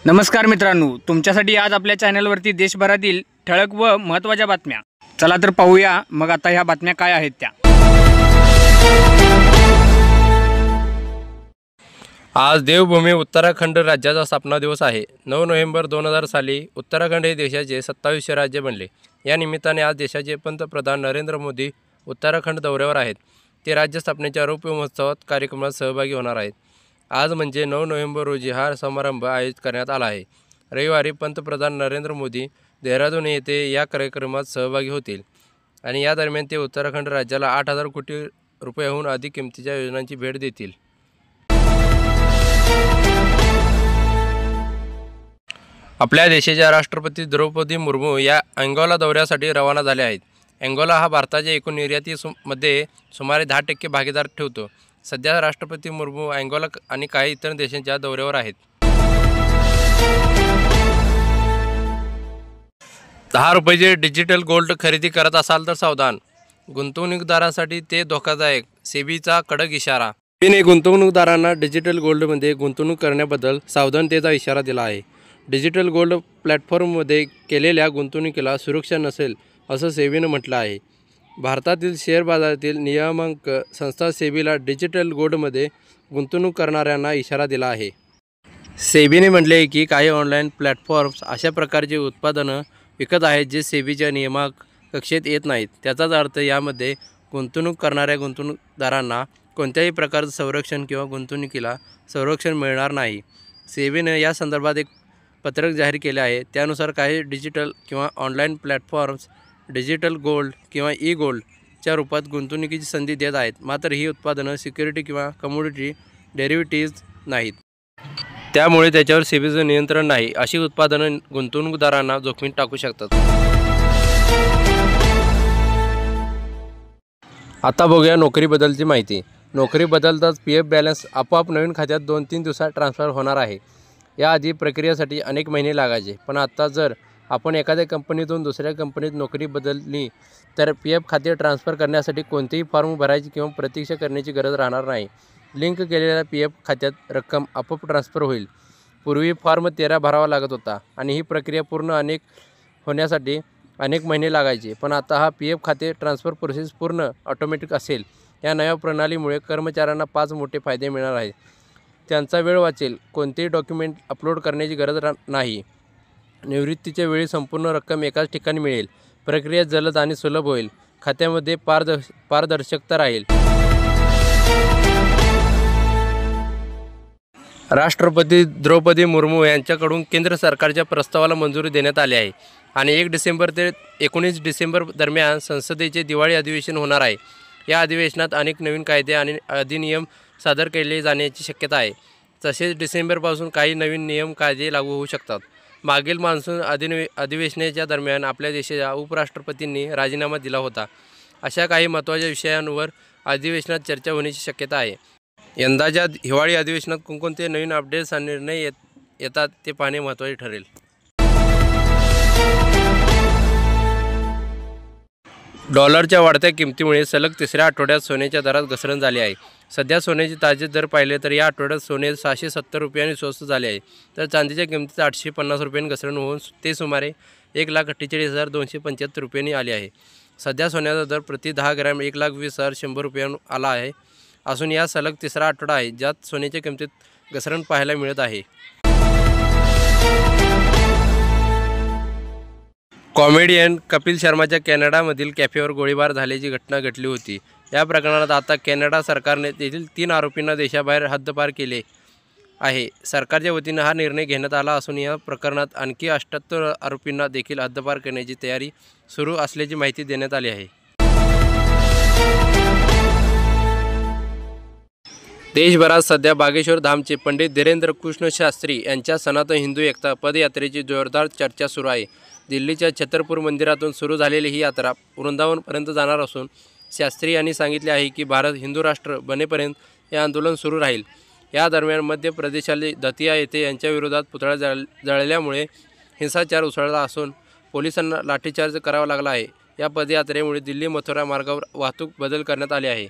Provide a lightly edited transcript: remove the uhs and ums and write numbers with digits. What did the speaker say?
नमस्कार मित्रांनो, तुमच्यासाठी आज आपल्या चॅनलवरती देशभरातील ठळक व महत्त्वाच्या बातम्या. चला तर पाहूया मग आता ह्या बातम्या काय आहेत त्या. आज देवभूमी उत्तराखंड राज्याचा स्थापना दिवस आहे. 9 नोव्हेंबर 2000 साली उत्तराखंड हे देशाचे 27वे राज्य बनले. या निमित्ताने आज देशाचे पंतप्रधान नरेंद्र मोदी उत्तराखंड दौऱ्यावर आहेत. ते राज्य स्थापनेच्या रौप्य महोत्सवात कार्यक्रमात सहभागी होणार आहेत. आज म्हणजे 9 नोव्हेंबर रोजी हा समारंभ आयोजित करण्यात आला आहे. रविवारी पंतप्रधान नरेंद्र मोदी देहरादून येथे या कार्यक्रमात सहभागी होतील आणि या दरम्यान ते उत्तराखंड राज्याला 8,000 कोटी रुपयांहून अधिक किमतीच्या योजनांची भेट देतील. आपल्या देशाच्या राष्ट्रपती द्रौपदी मुर्मू या अंगोला दौऱ्यासाठी रवाना झाल्या आहेत. अंगोला हा भारताच्या एकूण निर्यातीमध्ये सुमारे 10% भागीदार ठेवतो. सध्या राष्ट्रपती मुर्मू अंगोला आणि काही इतर देशांच्या दौऱ्यावर आहेत. 10 रुपयाचे डिजिटल गोल्ड खरेदी करत असाल तर सावधान, गुंतवणूकदारांसाठी ते धोकादायक, सेबीचा कडक इशारा. सेबीने गुंतवणूकदारांना डिजिटल गोल्डमध्ये गुंतवणूक करण्याबद्दल सावधानतेचा इशारा दिला आहे. डिजिटल गोल्ड प्लॅटफॉर्ममध्ये केलेल्या गुंतवणुकीला सुरक्षा नसेल असं सेबीनं म्हटलं आहे. भारतातील शेअर बाजारातील नियामक संस्था सेबीला डिजिटल गोल्डमध्ये गुंतवणूक करणाऱ्यांना इशारा दिला आहे. सेबीने म्हटले आहे की काही ऑनलाईन प्लॅटफॉर्म्स अशा प्रकारची उत्पादनं विकत आहेत जे सेबीच्या नियामक कक्षेत येत नाहीत. त्याचाच अर्थ यामध्ये गुंतवणूक करणाऱ्या गुंतवणूकदारांना कोणत्याही प्रकारचं संरक्षण किंवा गुंतवणुकीला संरक्षण मिळणार नाही. सेबीनं या संदर्भात एक पत्रक जाहीर केले आहे. त्यानुसार काही डिजिटल किंवा ऑनलाईन प्लॅटफॉर्म्स डिजिटल गोल्ड किंवा ई गोल्डच्या रूपात गुंतवणुकीची संधी देत आहेत. मात्र ही उत्पादनं सिक्युरिटी किंवा कमोडिटी डेरिव्हेटिव्ज नाहीत. त्यामुळे त्याच्यावर सेबीचं नियंत्रण नाही. अशी उत्पादनं गुंतवणूकदारांना जोखमीत टाकू शकतात. आता बघूया नोकरी बदलची माहिती. नोकरी बदलताच PF बॅलन्स आपोआप नवीन खात्यात 2-3 दिवसात ट्रान्सफर होणार आहे. याआधी प्रक्रियेसाठी अनेक महिने लागायचे, पण आता जर आपण एखाद्या कंपनीतून दुसऱ्या कंपनीत नोकरी बदलली तर PF खाते ट्रान्सफर करण्यासाठी कोणतेही फॉर्म भरायची किंवा प्रतीक्षा करण्याची गरज राहणार नाही. लिंक केलेल्या PF खात्यात रक्कम आपोआप ट्रान्सफर होईल. पूर्वी फॉर्म 13 भरावा लागत होता आणि ही प्रक्रिया पूर्ण होण्यासाठी अनेक महिने लागायचे, पण आता हा PF खाते ट्रान्सफर प्रोसेस पूर्ण ऑटोमॅटिक असेल. या नव्या प्रणालीमुळे कर्मचाऱ्यांना 5 मोठे फायदे मिळणार आहेत. त्यांचा वेळ वाचेल, कोणतेही डॉक्युमेंट अपलोड करण्याची गरज नाही. निवृत्तीच्या वेळी संपूर्ण रक्कम एकाच ठिकाणी मिळेल. प्रक्रिया जलद आणि सुलभ होईल. खात्यामध्ये पारदर्शकता राहील. राष्ट्रपती द्रौपदी मुर्मू यांच्याकडून केंद्र सरकारच्या प्रस्तावाला मंजुरी देण्यात आली आहे आणि 1 डिसेंबर ते 19 डिसेंबर दरम्यान संसदेचे दिवाळी अधिवेशन होणार आहे. या अधिवेशनात अनेक नवीन कायदे आणि अधिनियम सादर केले जाण्याची शक्यता आहे. तसेच डिसेंबरपासून काही नवीन नियम कायदे लागू होऊ शकतात. मागील मान्सून अधिवेशनाच्या दरम्यान आपल्या देशाच्या उपराष्ट्रपतींनी राजीनामा दिला होता. अशा काही महत्त्वाच्या विषयांवर अधिवेशनात चर्चा होण्याची शक्यता आहे. यंदाच्या हिवाळी अधिवेशनात कोणकोणते नवीन अपडेट्स आणि निर्णय येतात ते पाहणे महत्त्वाचे ठरेल. डॉलरच्या वाढत्या किमतीमुळे सलग 3ऱ्या आठवड्यात सोन्याच्या दरात घसरण झाली आहे. सध्या सोन्याचे ताजे दर पाहिले तर या आठवड्यात सोने 670 रुपयांनी स्वस्त झाले आहे, तर चांदीच्या किमतीत 850 रुपयांनी घसरण होऊन ते सुमारे 1,48,275 रुपयांनी आले आहे. सध्या सोन्याचा दर प्रति 10 ग्रॅम 1,20,100 रुपयांवर आला आहे असून या सलग 3रा आठवडा आहे ज्यात सोन्याच्या किमतीत घसरण पाहायला मिळत आहे. कॉमेडियन कपिल शर्माच्या कॅनडामधील कॅफेवर गोळीबार झाल्याची घटना घडली होती. या प्रकरणात आता कॅनडा सरकारने तेथील 3 आरोपींना देशाबाहेर हद्दपार केले आहे. सरकारच्या वतीनं हा निर्णय घेण्यात आला असून या प्रकरणात आणखी 78 आरोपींना देखील हद्दपार करण्याची तयारी सुरू असल्याची माहिती देण्यात आली आहे. देशभरात सध्या बागेश्वर धामचे पंडित धीरेंद्र कृष्ण शास्त्री यांच्या सनातन हिंदू एकता पदयात्रेची जोरदार चर्चा सुरू आहे. दिल्लीच्या छतरपूर मंदिरातून सुरू झालेली ही यात्रा वृंदावनपर्यंत जाणार असून शास्त्री यांनी सांगितले आहे की भारत हिंदू राष्ट्र बनेपर्यंत हे आंदोलन सुरू राहील. या दरम्यान मध्य प्रदेशातील दतिया येथे यांच्या विरोधात पुतळा जळल्यामुळे हिंसाचार उसळला असून पोलिसांना लाठीचार्ज करावा लागला आहे. या पदयात्रेमुळे दिल्ली मथुरा मार्गावर वाहतूक बदल करण्यात आली आहे.